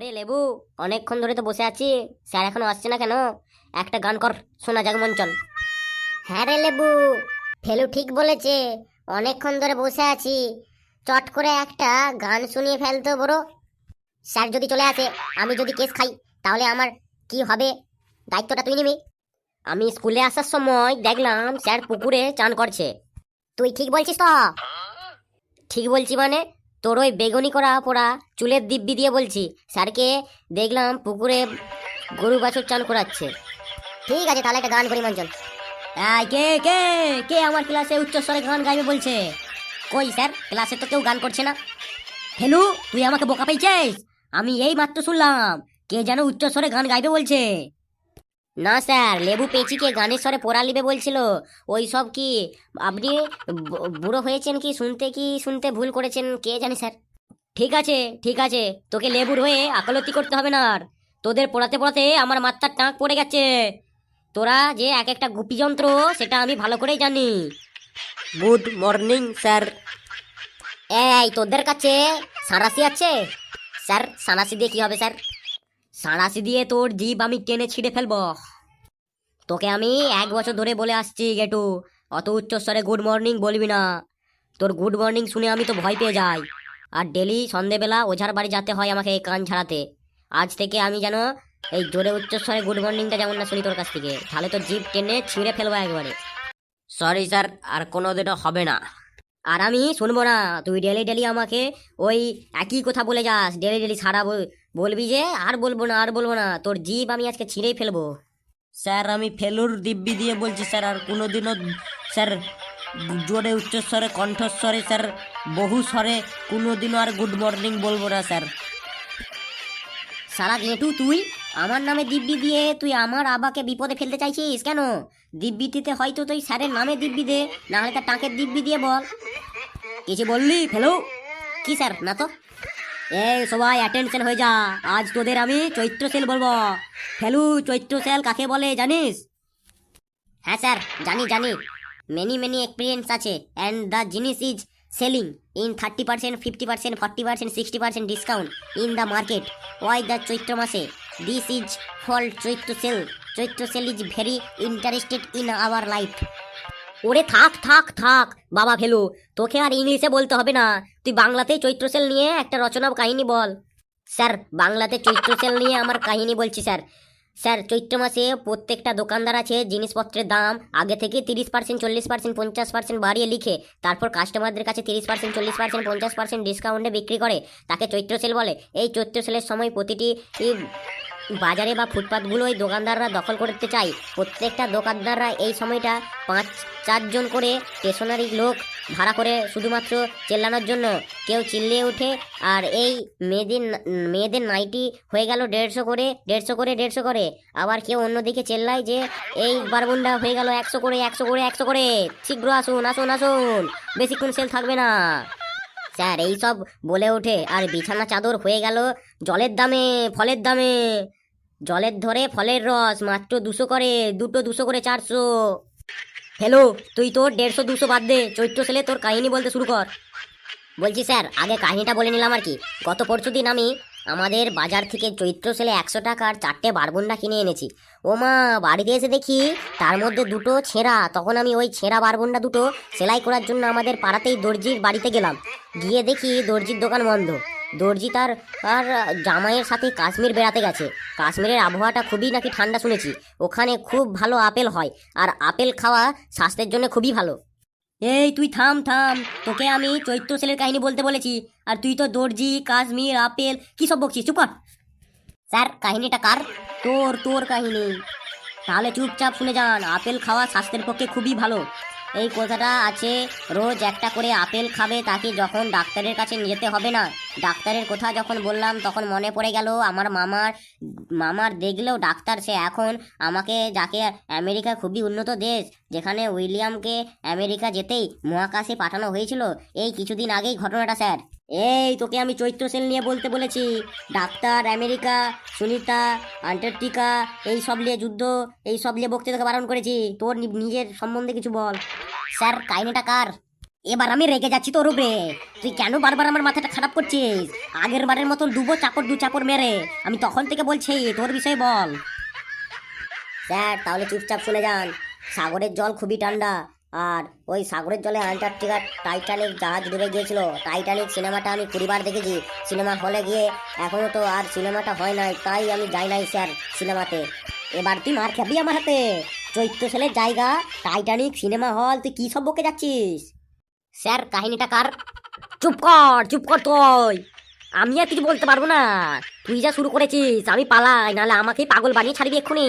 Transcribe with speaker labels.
Speaker 1: ওরে লেবু, অনেকক্ষণ ধরে তো বসে আছি, স্যার এখনো আসছে না কেন? একটা গান কর, শোনা যাক মঞ্চন। হ্যাঁ রে লেবু, ফেলু ঠিক বলেছে, অনেকক্ষণ ধরে বসে আছি, চট করে একটা গান শুনিয়ে ফেলতো বড়। স্যার যদি চলে আসে, আমি যদি কেস খাই, তাহলে আমার কি হবে? দায়িত্বটা তুই নিবি। আমি স্কুলে আসার সময় দেখলাম স্যার পুকুরে চান করছে। তুই ঠিক বলছিস তো? ঠিক বলছি মানে, তোর ওই বেগুনি করা পোড়া চুলের দিব্যি দিয়ে বলছি, স্যারকে দেখলাম পুকুরে গরু বাছুর চান করাচ্ছে। ঠিক আছে, তাহলে একটা গান করি মঞ্চন। কে কে কে আমার ক্লাসে উচ্চস্বরে গান গাইবে বলছে? কই স্যার, ক্লাসে তো কেউ গান করছে না। ফেলু, তুই আমাকে বোকা পেয়েছিস? আমি এই মাত্র শুনলাম কে যেন উচ্চস্বরে গান গাইবে বলছে। না স্যার, লেবু পেঁচিকে গানের স্বরে পড়া লিবে বলছিল। ওই সব কি আপনি বুড়ো হয়েছেন কি শুনতে ভুল করেছেন কে জানে স্যার। ঠিক আছে ঠিক আছে, তোকে লেবুর হয়ে আকালতি করতে হবে না আর। তোদের পড়াতে পড়াতে আমার মাথার টাক পড়ে গেছে। তোরা যে এক একটা গুপি যন্ত্র সেটা আমি ভালো করেই জানি। Good morning sir. এই তোদের কাছে সাঁড়াশি আছে? স্যার সাঁড়াশি দিয়ে কি হবে স্যার? সাঁড়াশি দিয়ে তোর জিভ আমি টেনে ছিঁড়ে ফেলবো। তোকে আমি 1 বছর ধরে বলে আসছি গেটু, অত উচ্চস্বরে গুড মর্নিং বলবি না। তোর গুড মর্নিং শুনে আমি তো ভয় পেয়ে যাই। আর ডেলি সন্ধেবেলা ওঝার বাড়ি যেতে হয় আমাকে এই কান ছাড়াতে। আজ থেকে আমি যেন এই জোরে উচ্চস্বরে গুড মর্নিংটা যেমন না শুনি তোর কাছ থেকে, তাহলে তো জিভ টেনে ছিঁড়ে ফেলবো একবারে। সরি স্যার, আর কোনোদিনও হবে না। আর আমি শুনবো না তুই ডেলি ডেলি আমাকে ওই একই কথা বলে যাস, ডেলি ডেলি সারা বলবি যে আর বলবো না আর বলবো না, তোর জিভ আমি আজকে ছিঁড়েই ফেলবো। স্যার আমি ফেলুর দিব্যি দিয়ে বলছি স্যার, আর কোনোদিনও স্যার জোরে উচ্চস্বরে কণ্ঠস্বরে স্যার বহু স্বরে কোনোদিনও আর গুড মর্নিং বলবো না স্যার। সারা গেটু, তুই আমার নামে দিব্যি দিয়ে তুই আমার আবাকে বিপদে ফেলতে চাইছিস কেন? দিব্যিতে হয়তো তুই স্যারের নামে দিব্যি দে, না হলে তার টাকের দিব্যি দিয়ে বল। কিছু বললি ফেলু? কি স্যার, না তো। এই সবাই অ্যাটেনশন হয়ে যা, আজ তোদের আমি চৈত্র সেল বলবো। ফেলু, চৈত্র সেল কাকে বলে জানিস? হ্যাঁ স্যার, জানি জানি, মেনি এক্সপিরিয়েন্স আছে। অ্যান্ড দ্য জিনিস is selling in 30%, 50%, 40%, 60% discount in the market. Why the Chaitra মাসে this is called Chaitra sale. Chaitra sale is very interested in our life. ওরে থাক থাক থাক বাবা ফেলু, তোকে আর ইংলিশে বলতে হবে না, তুই বাংলাতেই চৈত্র সেল নিয়ে একটা রচনা কাহিনী বল। স্যার বাংলাতে চৈত্র সেল নিয়ে আমার কাহিনী বলছি স্যার। স্যার চৈত্র মাসে প্রত্যেকটা দোকানদার আছে জিনিসপত্রের দাম আগে থেকে 30%, 40%, 50% বাড়িয়ে লিখে তারপর কাস্টমারদের কাছে 30%, 40%, 50% ডিসকাউন্টে বিক্রি করে, তাকে চৈত্র সেল বলে। এই চৈত্র সেলের সময় প্রতিটি বাজারে বা ফুটপাতগুলো ওই দোকানদাররা দখল করতে চায়। প্রত্যেকটা দোকানদাররা এই সময়টা 5-4 জন করে স্টেশনারি লোক ভাড়া করে শুধুমাত্র চেল্লানোর জন্য। কেউ চিল্লিয়ে ওঠে, আর এই মেয়েদের নাইটি হয়ে গেল 150 করে 150 করে 150 করে। আবার কেউ অন্যদিকে চেল্লায় যে এই বারবুন্ডা হয়ে গেল 100 করে 100 করে 100 করে। শীঘ্র আসুন আসুন আসুন, বেশিক্ষণ সেল থাকবে না। স্যার এই সব বলে ওঠে, আর বিছানা চাদর হয়ে গেল জলের দামে ফলের দামে। জলের ধরে ফলের রস মাত্র 200 করে, দুটো 200 করে 400। হ্যালো, তুই তোর 150-200 বাদ দে, চৈত্র সেলে তোর কাহিনী বলতে শুরু কর। বলছি স্যার, আগে কাহিনীটা বলে নিলাম আর কি। গত পরশুদিন আমি আমাদের বাজার থেকে চৈত্র সেলে 100 টাকার 4টে বারবুন্ডা কিনে এনেছি। ও মা, বাড়িতে এসে দেখি তার মধ্যে দুটো ছেঁড়া। তখন আমি ওই ছেঁড়া বারবুন্ডা দুটো সেলাই করার জন্য আমাদের পাড়াতেই দর্জির বাড়িতে গেলাম। গিয়ে দেখি দর্জির দোকান বন্ধ। দর্জি তার আর জামাইয়ের সাথে কাশ্মীর বেড়াতে গেছে। কাশ্মীরের আবহাওয়াটা খুবই নাকি ঠান্ডা শুনেছি, ওখানে খুব ভালো আপেল হয়, আর আপেল খাওয়া স্বাস্থ্যের জন্য খুবই ভালো। এই তুই থাম থাম, তোকে আমি চৈত্র সেলের কাহিনী বলতে বলেছি, আর তুই তো দর্জি কাশ্মীর আপেল কি সব বকছিস, চুপ কর। স্যার কাহিনীটা কার? তোর তোর কাহিনী। তাহলে চুপচাপ শুনে যান, আপেল খাওয়া স্বাস্থ্যের পক্ষে খুবই ভালো। এই কথাটা আছে, রোজ একটা করে আপেল খাবে, তাকে যখন ডাক্তারের কাছে যেতে হবে না। ডাক্তারের কথা যখন বললাম তখন মনে পড়ে গেল আমার মামার দেখলেও ডাক্তার সে এখন আমাকে, যাকে আমেরিকা খুবই উন্নত দেশ, যেখানে উইলিয়ামকে আমেরিকা যেতেই মহাকাশে পাঠানো হয়েছিল এই কিছুদিন আগেই ঘটনাটা স্যার। এই তোকে আমি চৈত্র সেল নিয়ে বলতে বলেছি, ডাক্তার আমেরিকা, সুনিতা আন্টার্কটিকা, এই সব নিয়ে যুদ্ধ, এই সব নিয়ে বক্তৃতাকে বারণ করেছি। তোর নিজের সম্বন্ধে কিছু বল। স্যার কাহিনীটা কার? এবার আমি রেগে যাচ্ছি তোর উপরে। তুই কেন বারবার আমার মাথাটা খারাপ করছিস? আগের বারের মতন দুবো চাপড় দু চাপড় মেরে। আমি তখন থেকে বলছি তোর বিষয়ে বল। স্যার তাহলে চুপচাপ শুনে যান। সাগরের জল খুবই ঠান্ডা, আর ওই সাগরের জলে আন্টার্কটিকার টাইটানিক জাহাজ ডুবে গিয়েছিল। টাইটানিক সিনেমাটা আমি 20 বার দেখেছি সিনেমা হলে গিয়ে। এখনো তো আর সিনেমাটা হয় নাই, তাই আমি যাই নাই স্যার সিনেমাতে। এবার তুই মার খাবি আমার হাতে। চৈত্র সেলের জায়গা, টাইটানিক সিনেমা হল, তুই কি সব বকে যাচ্ছিস? স্যার কাহিনীটা কার? চুপ কর চুপ কর তুই। আমি আর কিছু বলতে পারবো না। তুই যা শুরু করেছিস, আমি পালাই, নাহলে আমাকেই পাগল বানিয়ে ছাড়বি এক্ষুনি।